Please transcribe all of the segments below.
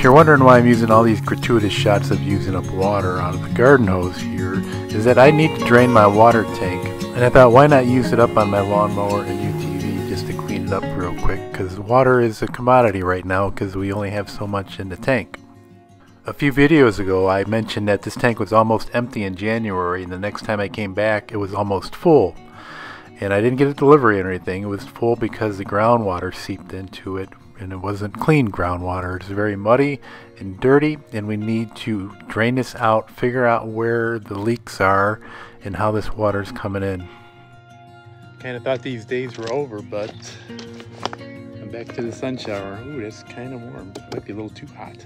If you're wondering why I'm using all these gratuitous shots of using up water out of the garden hose here, is that I need to drain my water tank, and I thought why not use it up on my lawnmower and UTV just to clean it up real quick, because water is a commodity right now because we only have so much in the tank. A few videos ago I mentioned that this tank was almost empty in January, and the next time I came back it was almost full. And I didn't get a delivery or anything. It was full because the groundwater seeped into it, and it wasn't clean groundwater. It's very muddy and dirty, and we need to drain this out, figure out where the leaks are and how this water is coming in. Kind of thought these days were over, but I'm back to the sun shower. Ooh, that's kind of warm. Might be a little too hot.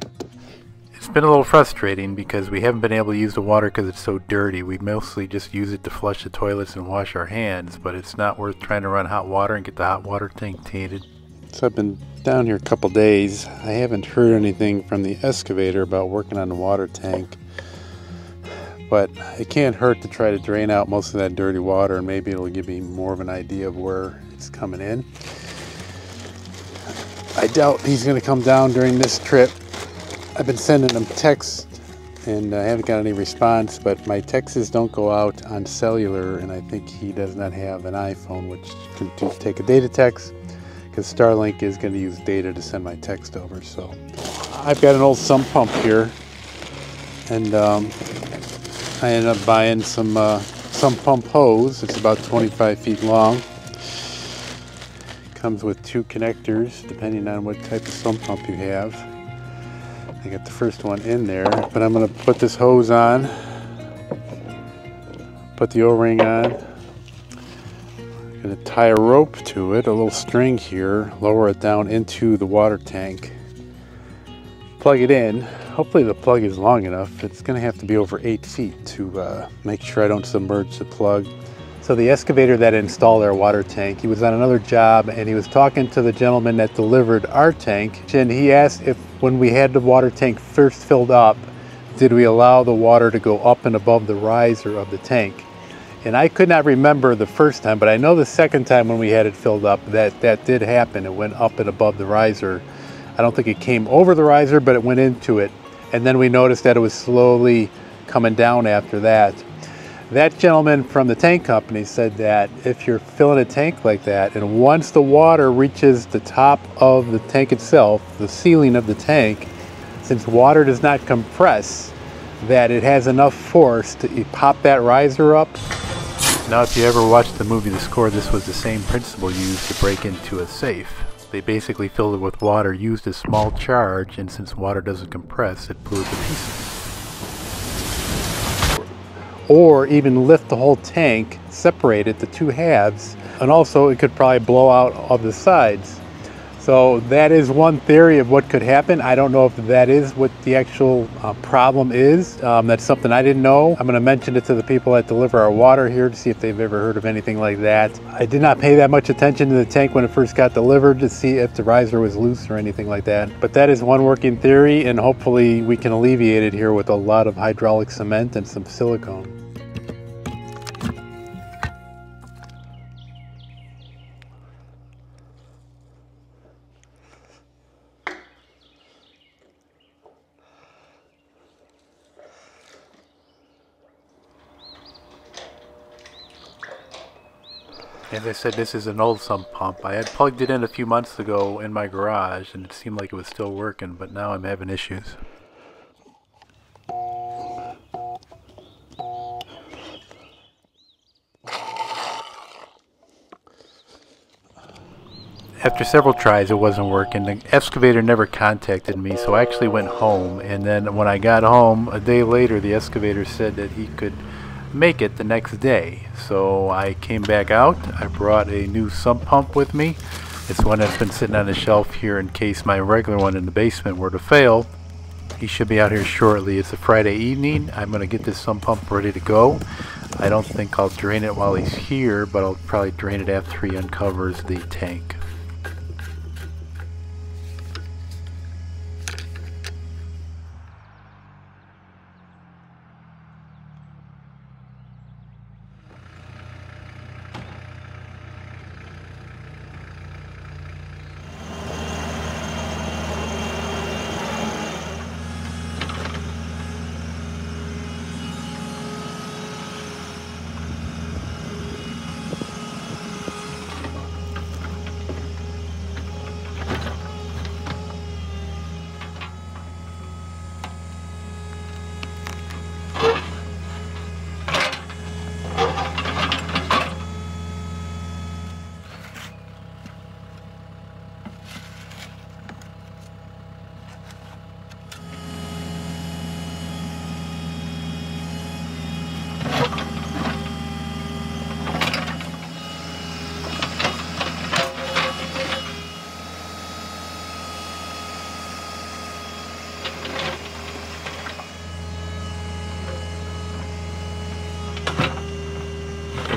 It's been a little frustrating because we haven't been able to use the water because it's so dirty. We mostly just use it to flush the toilets and wash our hands, but it's not worth trying to run hot water and get the hot water tank tainted. So I've been down here a couple days. I haven't heard anything from the excavator about working on the water tank, but it can't hurt to try to drain out most of that dirty water, and maybe it'll give me more of an idea of where it's coming in. I doubt he's going to come down during this trip. I've been sending him texts and I haven't got any response, but my texts don't go out on cellular, and I think he does not have an iPhone which can take a data text, because Starlink is going to use data to send my text over. So I've got an old sump pump here, and I ended up buying some sump pump hose. It's about 25 feet long. Comes with 2 connectors depending on what type of sump pump you have. I got the first one in there, but I'm going to put this hose on, put the O-ring on. I'm going to tie a rope to it, a little string here, lower it down into the water tank, plug it in. Hopefully the plug is long enough. It's going to have to be over 8 feet to make sure I don't submerge the plug. So the excavator that installed our water tank, he was on another job and he was talking to the gentleman that delivered our tank, and he asked if when we had the water tank first filled up, did we allow the water to go up and above the riser of the tank. And I could not remember the first time, but I know the second time when we had it filled up that did happen. It went up and above the riser. I don't think it came over the riser, but it went into it. And then we noticed that it was slowly coming down after that. That gentleman from the tank company said that if you're filling a tank like that, and once the water reaches the top of the tank itself, the ceiling of the tank, since water does not compress, that it has enough force to pop that riser up. Now if you ever watched the movie The Score, this was the same principle used to break into a safe. They basically filled it with water, used a small charge, and since water doesn't compress, it blew it to pieces. Or even lift the whole tank, separate it to 2 halves, and also it could probably blow out of the sides. So that is one theory of what could happen. I don't know if that is what the actual problem is. That's something I didn't know. I'm going to mention it to the people that deliver our water here to see if they've ever heard of anything like that. I did not pay that much attention to the tank when it first got delivered to see if the riser was loose or anything like that. But that is one working theory, and hopefully we can alleviate it here with a lot of hydraulic cement and some silicone. As I said, this is an old sump pump. I had plugged it in a few months ago in my garage and it seemed like it was still working, but now I'm having issues. After several tries it wasn't working. The excavator never contacted me, so I actually went home, and then when I got home a day later the excavator said that he could make it the next day. So I came back out. I brought a new sump pump with me. It's one that's been sitting on the shelf here in case my regular one in the basement were to fail. He should be out here shortly. It's a Friday evening. I'm going to get this sump pump ready to go. I don't think I'll drain it while he's here, but I'll probably drain it after he uncovers the tank.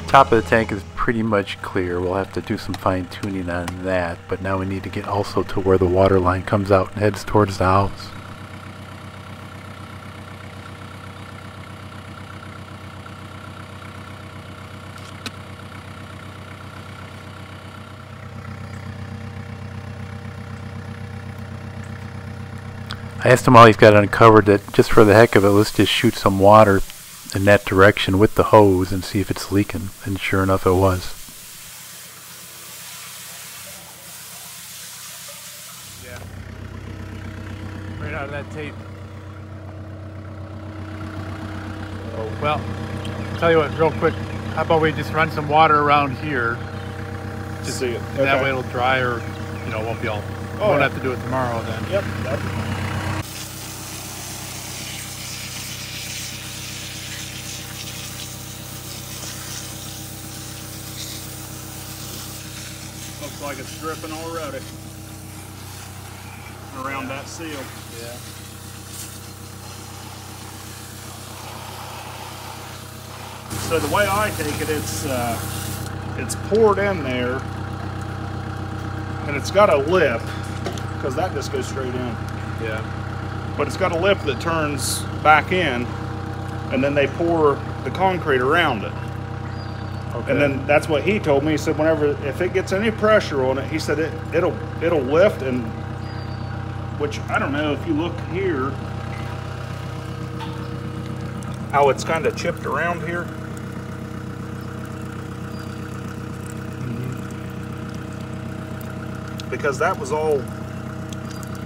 Top of the tank is pretty much clear. We'll have to do some fine tuning on that, but now we need to get also to where the water line comes out and heads towards the house. I asked him while he's got it uncovered that just for the heck of it, let's just shoot some water in that direction with the hose and see if it's leaking, and sure enough it was. Yeah, right out of that tape. Oh, well, I'll tell you what, real quick, how about we just run some water around here, just see it. Okay. That way it'll dry, or you know, won't be all. Oh, won't have to do it tomorrow then. Yep, that'd be fine. Looks like it's dripping already around that seal. Yeah. So the way I take it, it's poured in there, and it's got a lip, because that just goes straight in. Yeah. But it's got a lip that turns back in, and then they pour the concrete around it. Okay. And then that's what he told me. He said if it gets any pressure on it, he said it'll lift, and which I don't know if you look here how it's kind of chipped around here. Mm-hmm. Because that was all,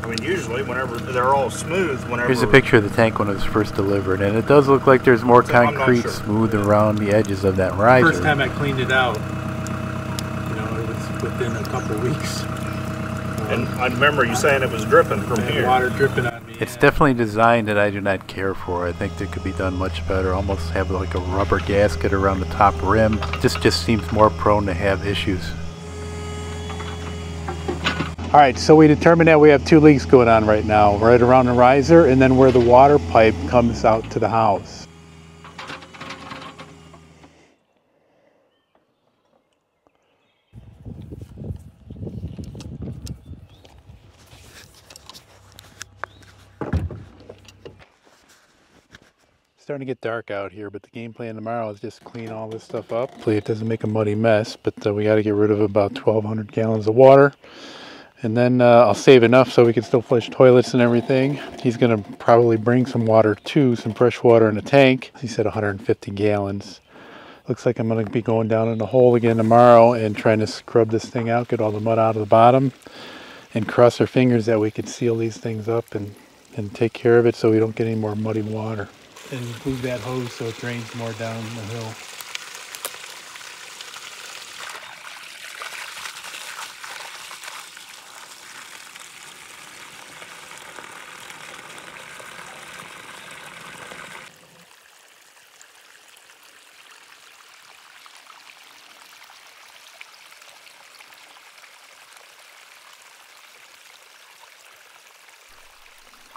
I mean, usually whenever they're all smooth, Here's a picture of the tank when it was first delivered, and it does look like there's more concrete smooth around the edges of that riser. The first time I cleaned it out, you know, it was within a couple weeks. And I remember you saying it was dripping from here. Water dripping on me. It's definitely designed that I do not care for. I think that could be done much better. Almost have like a rubber gasket around the top rim. This just seems more prone to have issues. Alright, so we determined that we have two leaks going on right now, right around the riser and then where the water pipe comes out to the house. Starting to get dark out here, but the game plan tomorrow is just clean all this stuff up. Hopefully it doesn't make a muddy mess, but we got to get rid of about 1,200 gallons of water. And then I'll save enough so we can still flush toilets and everything. He's going to probably bring some water too, some fresh water in a tank. He said 150 gallons. Looks like I'm going to be going down in the hole again tomorrow and trying to scrub this thing out, get all the mud out of the bottom, and cross our fingers that we can seal these things up and take care of it so we don't get any more muddy water. And move that hose so it drains more down the hill.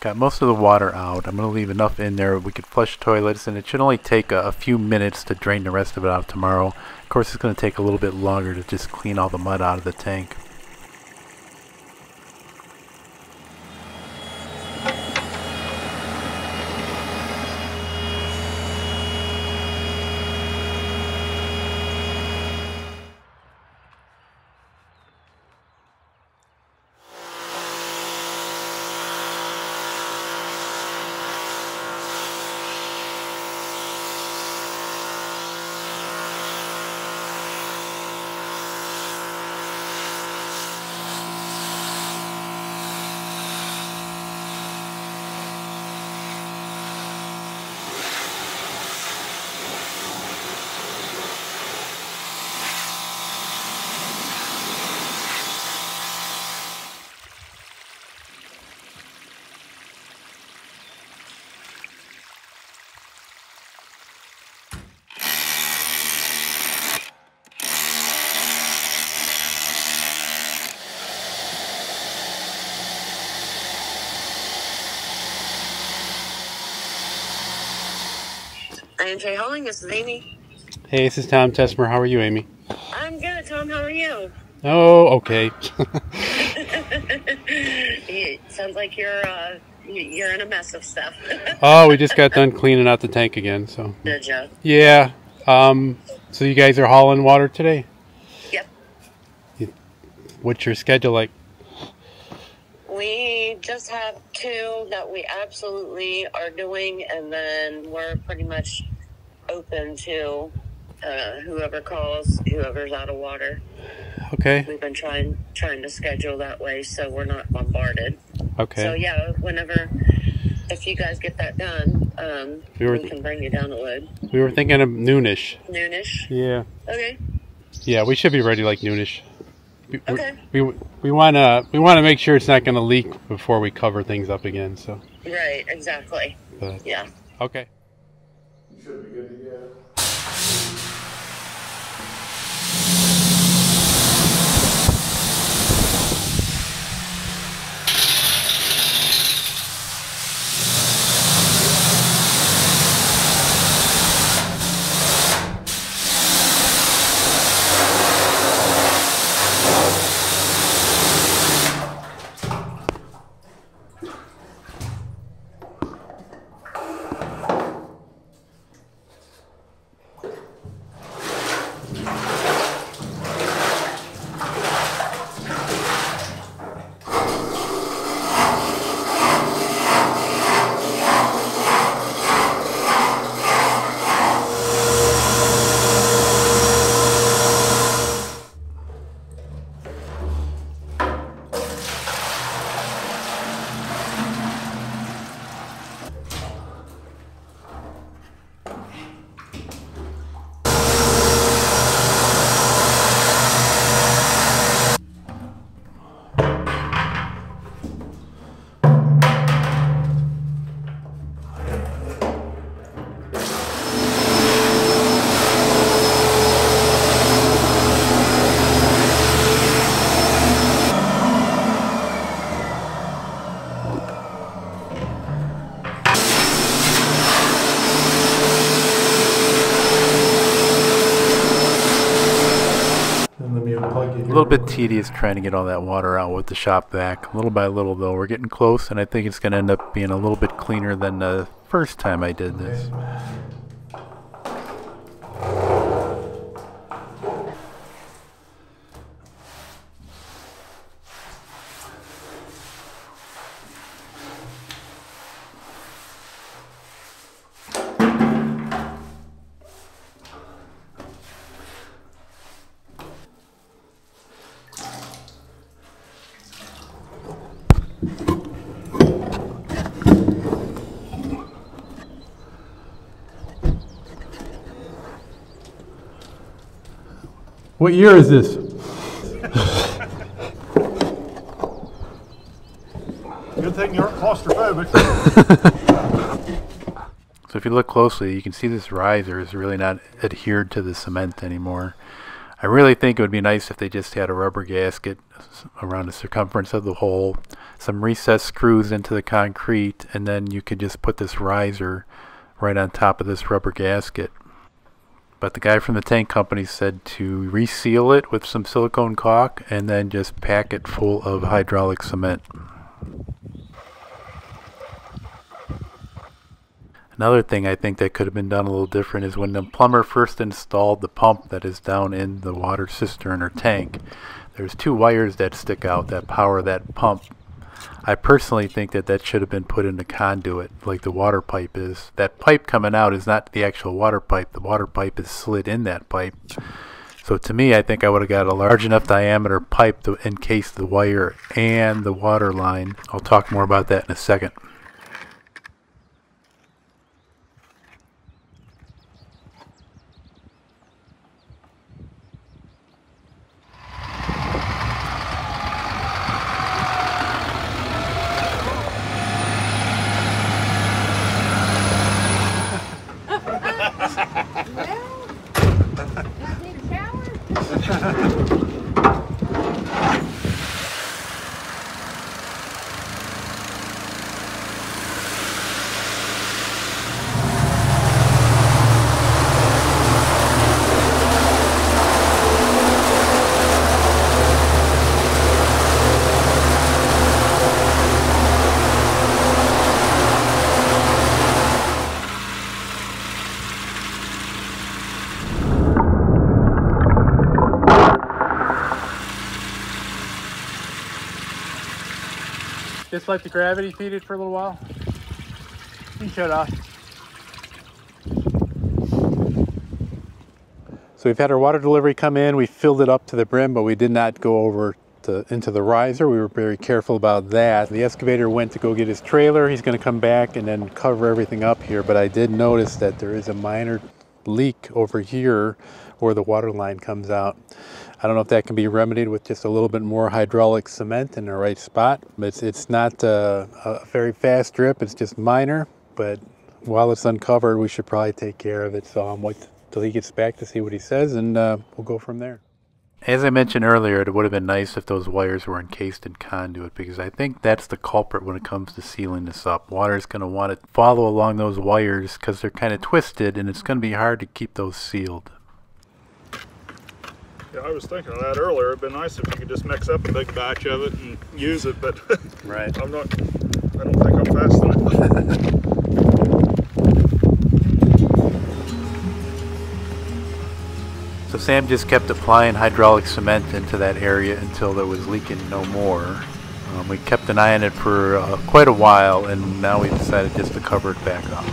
Got most of the water out. I'm going to leave enough in there we could flush toilets, and it should only take a few minutes to drain the rest of it out tomorrow. Of course, it's going to take a little bit longer to just clean all the mud out of the tank. AJ Holding, this is Amy. Hey, this is Tom Tesmer. How are you, Amy? I'm good, Tom. How are you? Oh, okay. It sounds like you're in a mess of stuff. Oh, we just got done cleaning out the tank again, so. Did you? Yeah. So you guys are hauling water today? Yep. What's your schedule like? We just have 2 that we absolutely are doing, and then we're pretty much open to whoever calls, whoever's out of water. Okay. We've been trying to schedule that way so we're not bombarded. Okay. So yeah, if you guys get that done, we can bring you down a load. We were thinking of noonish. Noonish? Yeah. Okay. Yeah, we should be ready like noonish. Okay. We wanna make sure it's not gonna leak before we cover things up again. So. Right. Exactly. But, yeah. Okay. Should be good to go. A little bit tedious trying to get all that water out with the shop vac. Little by little, though, we're getting close, and I think it's going to end up being a little bit cleaner than the first time I did this. What year is this? Good thing you aren't claustrophobic. So if you look closely, you can see this riser is really not adhered to the cement anymore. I really think it would be nice if they just had a rubber gasket around the circumference of the hole, some recessed screws into the concrete, and then you could just put this riser right on top of this rubber gasket. But the guy from the tank company said to reseal it with some silicone caulk and then just pack it full of hydraulic cement. Another thing I think that could have been done a little different is when the plumber first installed the pump that is down in the water cistern or tank, there's 2 wires that stick out that power that pump. I personally think that that should have been put in the conduit like the water pipe is. That pipe coming out is not the actual water pipe. The water pipe is slid in that pipe. So to me, I think I would have got a large enough diameter pipe to encase the wire and the water line. I'll talk more about that in a second. Just let the gravity feed it for a little while. You shut off. So we've had our water delivery come in. We filled it up to the brim, but we did not go over into the riser. We were very careful about that. The excavator went to go get his trailer. He's going to come back and then cover everything up here. But I did notice that there is a minor leak over here where the water line comes out. I don't know if that can be remedied with just a little bit more hydraulic cement in the right spot. But it's not a very fast drip. It's just minor. But while it's uncovered, we should probably take care of it. So I'm waiting till he gets back to see what he says, and we'll go from there. As I mentioned earlier, it would have been nice if those wires were encased in conduit, because I think that's the culprit when it comes to sealing this up. Water is going to want to follow along those wires because they're kind of twisted, and it's going to be hard to keep those sealed. Yeah, I was thinking of that earlier. It'd been nice if you could just mix up a big batch of it and use it, but right. I don't think I'm fast enough. So Sam just kept applying hydraulic cement into that area until there was leaking no more. We kept an eye on it for quite a while, and now we decided just to cover it back up.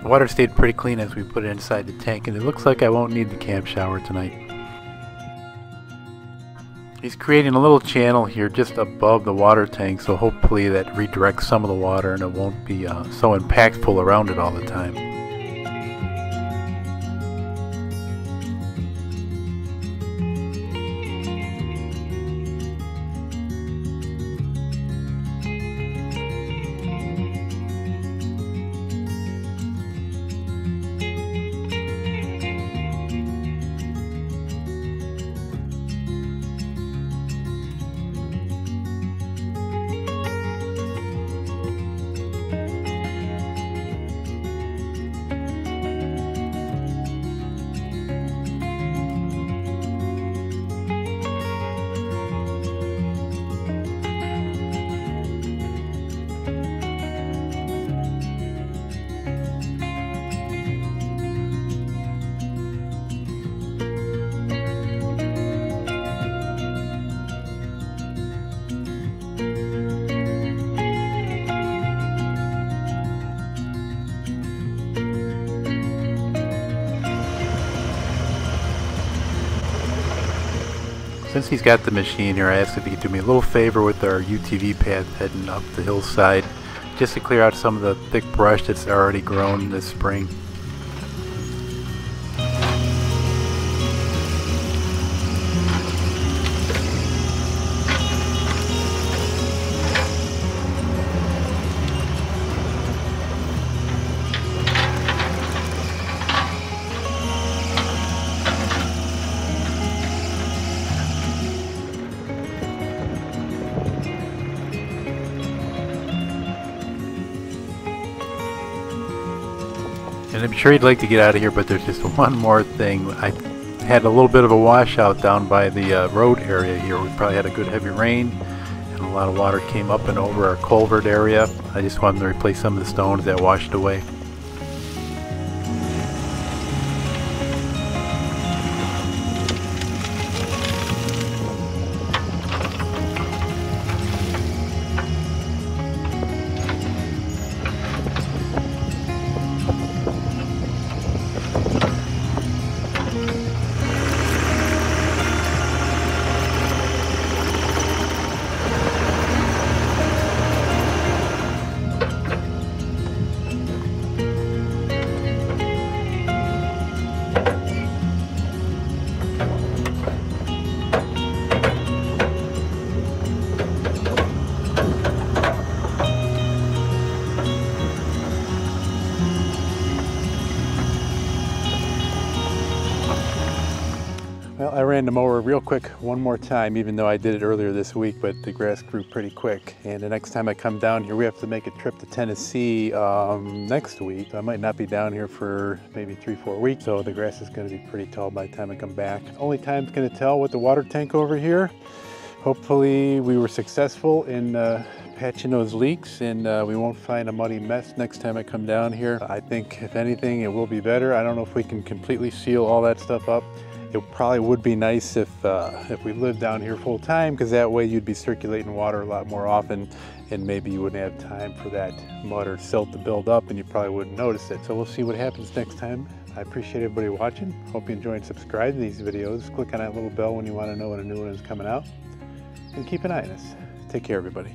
The water stayed pretty clean as we put it inside the tank, and it looks like I won't need the camp shower tonight. He's creating a little channel here just above the water tank, so hopefully that redirects some of the water and it won't be so impactful around it all the time. Since he's got the machine here, I asked if he could do me a little favor with our UTV path heading up the hillside, just to clear out some of the thick brush that's already grown this spring. And I'm sure you'd like to get out of here, but there's just one more thing. I had a little bit of a washout down by the road area here. We probably had a good heavy rain, and a lot of water came up and over our culvert area. I just wanted to replace some of the stones that washed away. Well, I ran the mower real quick one more time, even though I did it earlier this week, but the grass grew pretty quick. And the next time I come down here, we have to make a trip to Tennessee next week. I might not be down here for maybe 3-4 weeks, so the grass is going to be pretty tall by the time I come back. Only time's going to tell with the water tank over here. Hopefully we were successful in patching those leaks, and we won't find a muddy mess next time I come down here. I think if anything, it will be better. I don't know if we can completely seal all that stuff up. It probably would be nice if we lived down here full time, because that way you'd be circulating water a lot more often, and maybe you wouldn't have time for that mud or silt to build up, and you probably wouldn't notice it. So we'll see what happens next time. I appreciate everybody watching. Hope you enjoy and subscribe to these videos. Click on that little bell when you want to know when a new one is coming out, and keep an eye on us. Take care, everybody.